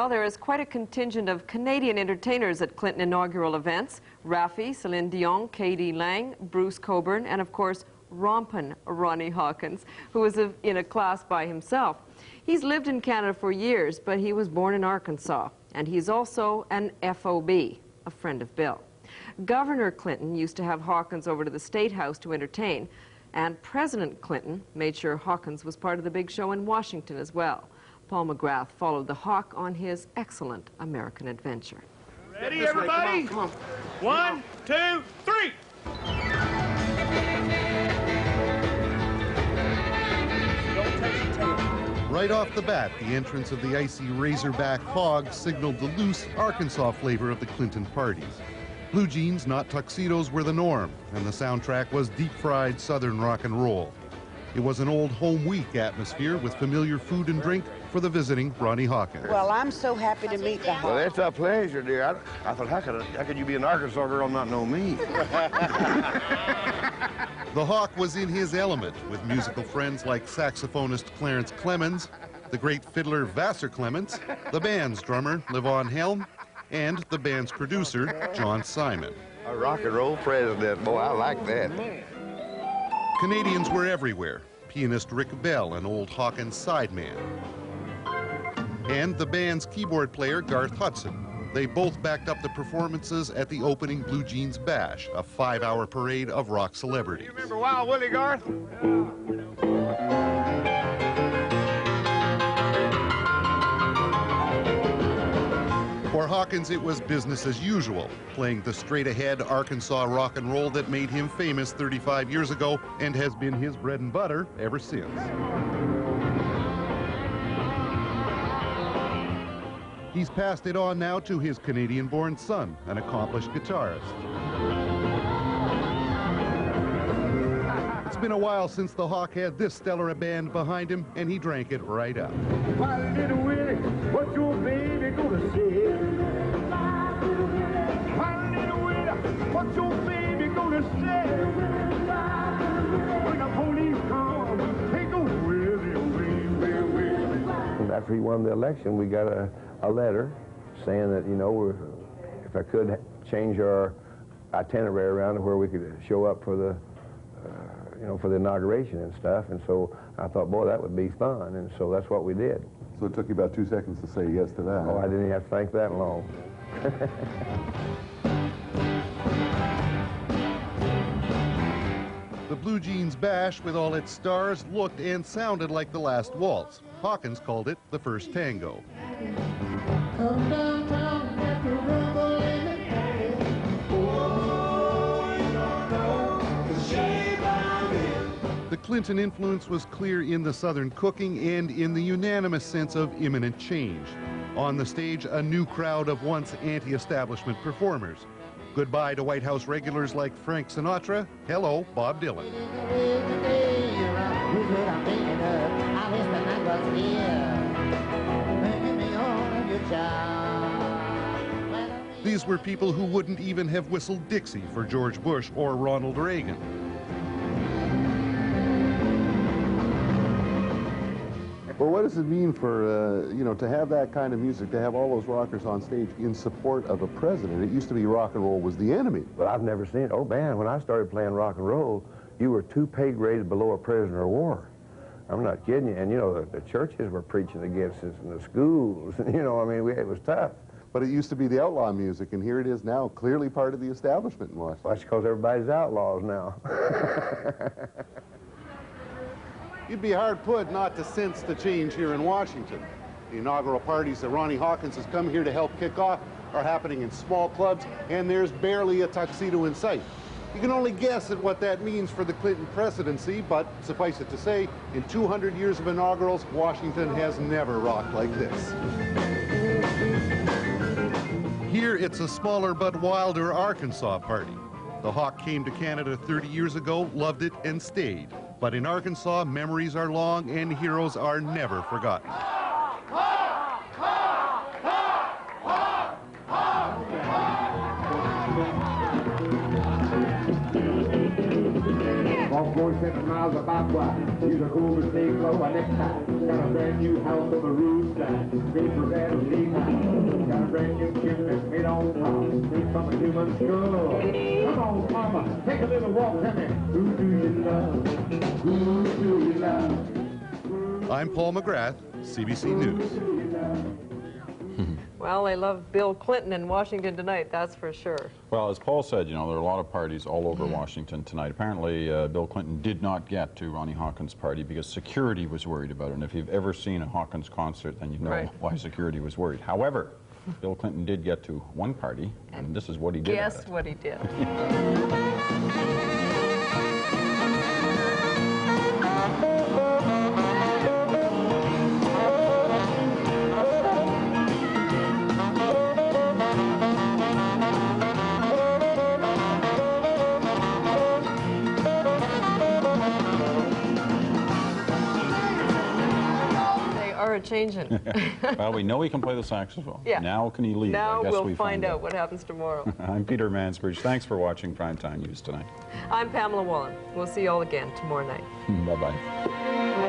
Well, there is quite a contingent of Canadian entertainers at Clinton inaugural events. Raffi, Celine Dion, K.D. Lang, Bruce Cockburn, and of course, rompin' Ronnie Hawkins, who was in a class by himself. He's lived in Canada for years, but he was born in Arkansas, and he's also an FOB, a friend of Bill. Governor Clinton used to have Hawkins over to the State House to entertain, and President Clinton made sure Hawkins was part of the big show in Washington as well. Paul McGrath followed the Hawk on his excellent American adventure. Ready, everybody? Come on. 1, 2, 3. Right off the bat, the entrance of the icy Razorback Hog signaled the loose Arkansas flavor of the Clinton parties. Blue jeans, not tuxedos, were the norm, and the soundtrack was deep-fried Southern rock and roll. It was an old home week atmosphere with familiar food and drink for the visiting Ronnie Hawkins. Well, I'm so happy to meet the Hawk. Well, it's a pleasure, dear. I thought, how could you be an Arkansas girl and not know me? The Hawk was in his element with musical friends like saxophonist Clarence Clemens, the great fiddler Vassar Clements, the band's drummer Levon Helm, and the band's producer John Simon. A rock and roll president, boy, I like that. Canadians were everywhere. Pianist Rick Bell, an old Hawkins sideman, and the band's keyboard player Garth Hudson. They both backed up the performances at the opening Blue Jeans Bash, a 5-hour parade of rock celebrities. You remember Wild Willie, Garth? For Hawkins, it was business as usual, playing the straight-ahead Arkansas rock and roll that made him famous 35 years ago and has been his bread and butter ever since. He's passed it on now to his Canadian-born son, an accomplished guitarist. It's been a while since the Hawk had this stellar a band behind him, and he drank it right up. My little Willie, what's your baby gonna say? My little Willie, what's your baby gonna say? When the police come, take a Willie away. After he won the election, we got a letter saying that, you know, if I could change our itinerary around to where we could show up for the, you know, for the inauguration and stuff. And so I thought, boy, that would be fun. And so that's what we did. So it took you about 2 seconds to say yes to that. Oh, I didn't have to think that long. The Blue Jeans Bash, with all its stars, looked and sounded like the last waltz. Hawkins called it the first tango. Come downtown, get the rumble in the day. Oh, you don't know the shape I'm in. The Clinton influence was clear in the Southern cooking and in the unanimous sense of imminent change. On the stage, a new crowd of once anti-establishment performers. Goodbye to White House regulars like Frank Sinatra. Hello, Bob Dylan. These were people who wouldn't even have whistled Dixie for George Bush or Ronald Reagan. Well, what does it mean for, you know, to have that kind of music, to have all those rockers on stage in support of a president? It used to be rock and roll was the enemy. But I've never seen it. Oh, man, when I started playing rock and roll, you were 2 pay grades below a prisoner of war. I'm not kidding you. And, you know, the churches were preaching against us and the schools. You know, I mean, it was tough. But it used to be the outlaw music, and here it is now, clearly part of the establishment in Washington. Well, that's because everybody's outlaws now. You'd be hard put not to sense the change here in Washington. The inaugural parties that Ronnie Hawkins has come here to help kick off are happening in small clubs, and there's barely a tuxedo in sight. You can only guess at what that means for the Clinton presidency, but suffice it to say, in 200 years of inaugurals, Washington has never rocked like this. Here, it's a smaller but wilder Arkansas party. The Hawk came to Canada 30 years ago, loved it, and stayed. But in Arkansas, memories are long and heroes are never forgotten. Off goes 7 miles about what? Use a cool mistake, blow a necktie. Got a brand new house on the rooftop. Made for that leave. Got a brand new chimney that's made on top. Made from a human skull. Come on, mama, take a little walk with me. Who do you love? Who do you love? I'm Paul McGrath, CBC News. Well, they love Bill Clinton in Washington tonight, that's for sure. Well, as Paul said, you know, there are a lot of parties all over Washington tonight. Apparently, Bill Clinton did not get to Ronnie Hawkins' party because security was worried about it. And if you've ever seen a Hawkins concert, then you know why security was worried. However, Bill Clinton did get to one party, and this is what he did. Guess what he did. Changing. Well, we know he can play the saxophone. Yeah. Now can he lead? Now I guess we'll find out what happens tomorrow. I'm Peter Mansbridge. Thanks for watching Primetime News tonight. I'm Pamela Wallen. We'll see you all again tomorrow night. Bye-bye.